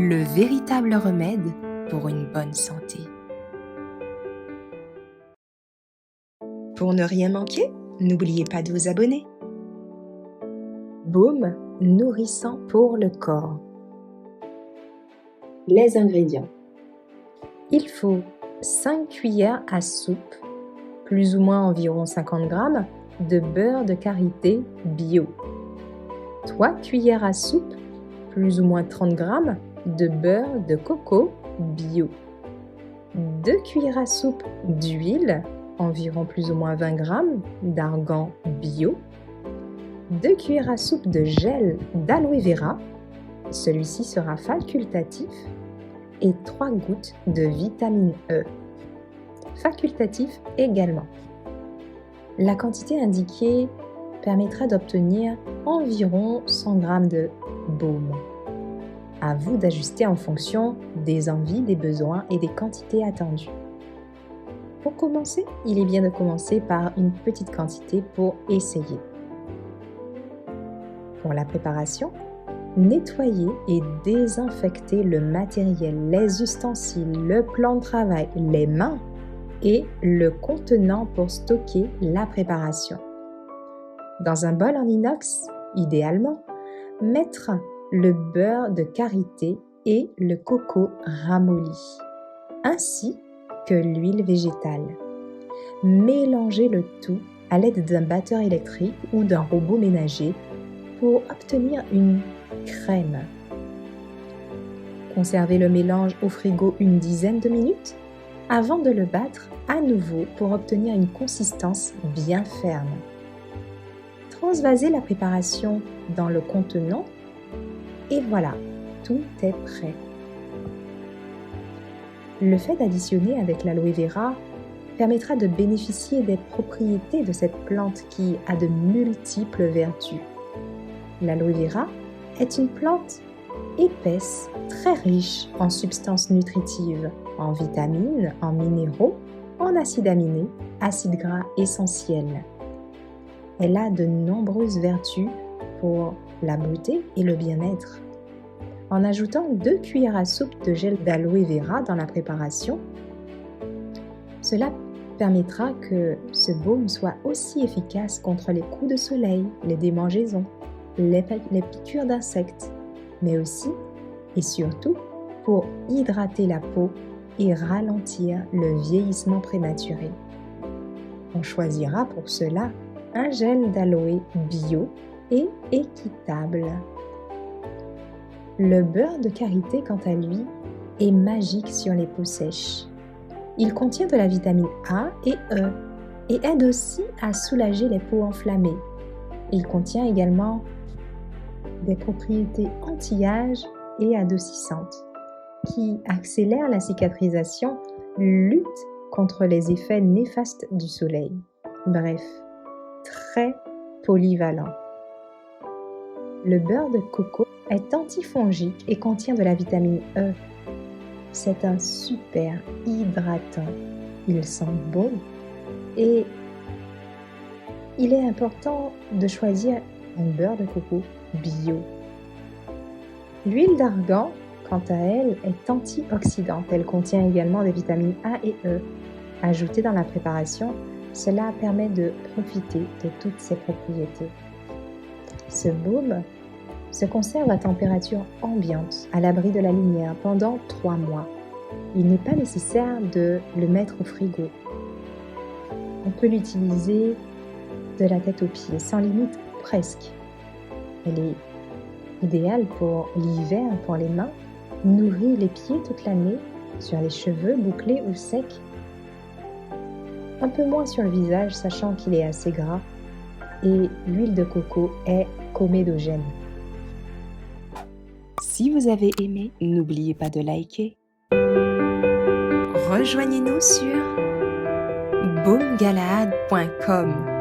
le véritable remède pour une bonne santé. Pour ne rien manquer, n'oubliez pas de vous abonner. Baume nourrissant pour le corps. Les ingrédients. Il faut 5 cuillères à soupe, plus ou moins environ 50 g, de beurre de karité bio. 3 cuillères à soupe, plus ou moins 30 g, de beurre de coco bio. 2 cuillères à soupe d'huile, environ plus ou moins 20 g, d'argan bio. 2 cuillères à soupe de gel d'aloe vera, celui-ci sera facultatif, et 3 gouttes de vitamine E, facultatif également. La quantité indiquée permettra d'obtenir environ 100 g de baume. À vous d'ajuster en fonction des envies, des besoins et des quantités attendues. Pour commencer, il est bien de commencer par une petite quantité pour essayer. Pour la préparation, nettoyez et désinfectez le matériel, les ustensiles, le plan de travail, les mains et le contenant pour stocker la préparation. Dans un bol en inox, idéalement, mettre le beurre de karité et le coco ramolli, ainsi que l'huile végétale. Mélangez le tout à l'aide d'un batteur électrique ou d'un robot ménager pour obtenir une crème. Conservez le mélange au frigo une dizaine de minutes avant de le battre à nouveau pour obtenir une consistance bien ferme. Transvasez la préparation dans le contenant et voilà, tout est prêt. Le fait d'additionner avec l'aloe vera permettra de bénéficier des propriétés de cette plante qui a de multiples vertus. L'aloe vera est une plante épaisse, très riche en substances nutritives, en vitamines, en minéraux, en acides aminés, acides gras essentiels. Elle a de nombreuses vertus pour la beauté et le bien-être. En ajoutant 2 cuillères à soupe de gel d'aloe vera dans la préparation, cela permettra que ce baume soit aussi efficace contre les coups de soleil, les démangeaisons, les piqûres d'insectes, mais aussi et surtout pour hydrater la peau et ralentir le vieillissement prématuré. On choisira pour cela un gel d'aloe bio et équitable. Le beurre de karité, quant à lui, est magique sur les peaux sèches. Il contient de la vitamine A et E et aide aussi à soulager les peaux enflammées. Il contient également des propriétés anti-âge et adoucissantes qui accélèrent la cicatrisation, luttent contre les effets néfastes du soleil. Bref, très polyvalent. Le beurre de coco est antifongique et contient de la vitamine E. C'est un super hydratant. Il sent bon et il est important de choisir un beurre de coco bio. L'huile d'argan, quant à elle, est antioxydante. Elle contient également des vitamines A et E. Ajoutée dans la préparation, cela permet de profiter de toutes ses propriétés. Ce baume se conserve à température ambiante, à l'abri de la lumière, pendant 3 mois. Il n'est pas nécessaire de le mettre au frigo. On peut l'utiliser de la tête aux pieds, sans limite presque. Elle est idéale pour l'hiver, pour les mains, nourrit les pieds toute l'année, sur les cheveux bouclés ou secs. Un peu moins sur le visage, sachant qu'il est assez gras, et l'huile de coco est comédogène. Si vous avez aimé, n'oubliez pas de liker. Rejoignez-nous sur baumegalaad.com.